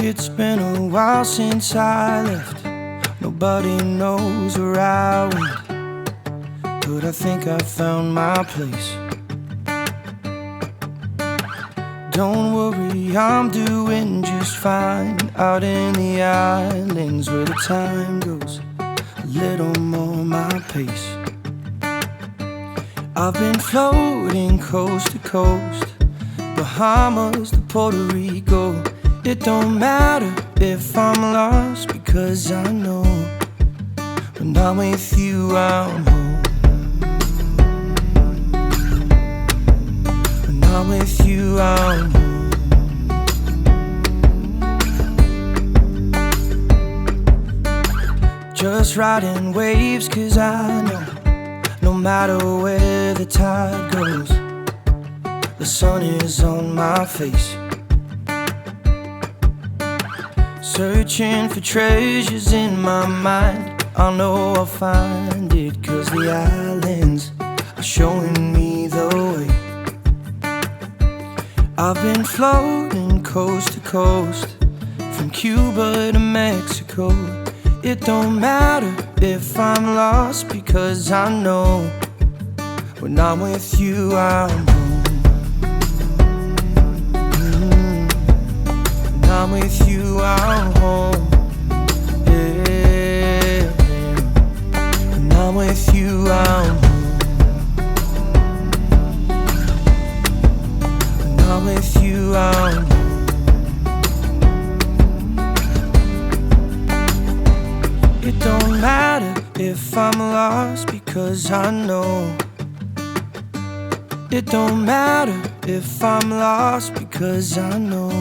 It's been a while since I left. Nobody knows where I went, but I think I found my place. Don't worry, I'm doing just fine out in the islands where the time goes a little more my pace. I've been floating coast to coast, Bahamas to Puerto Rico. It don't matter if I'm lost, because I know when I'm with you I'm home. When I'm with you I'm home. Just riding waves, 'cause I know no matter where the tide goes, the sun is on my face. Searching for treasures in my mind, I know I'll find it, 'cause the islands are showing me the way. I've been floating coast to coast, from Cuba to Mexico. It don't matter if I'm lost, because I know when I'm with you I'm home. When I'm with you I'm home. Yeah. When I'm with you I'm home. When I'm with you I'm home. It don't matter if I'm lost, because I know. It don't matter if I'm lost, because I know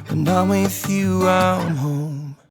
when I'm with you I'm home.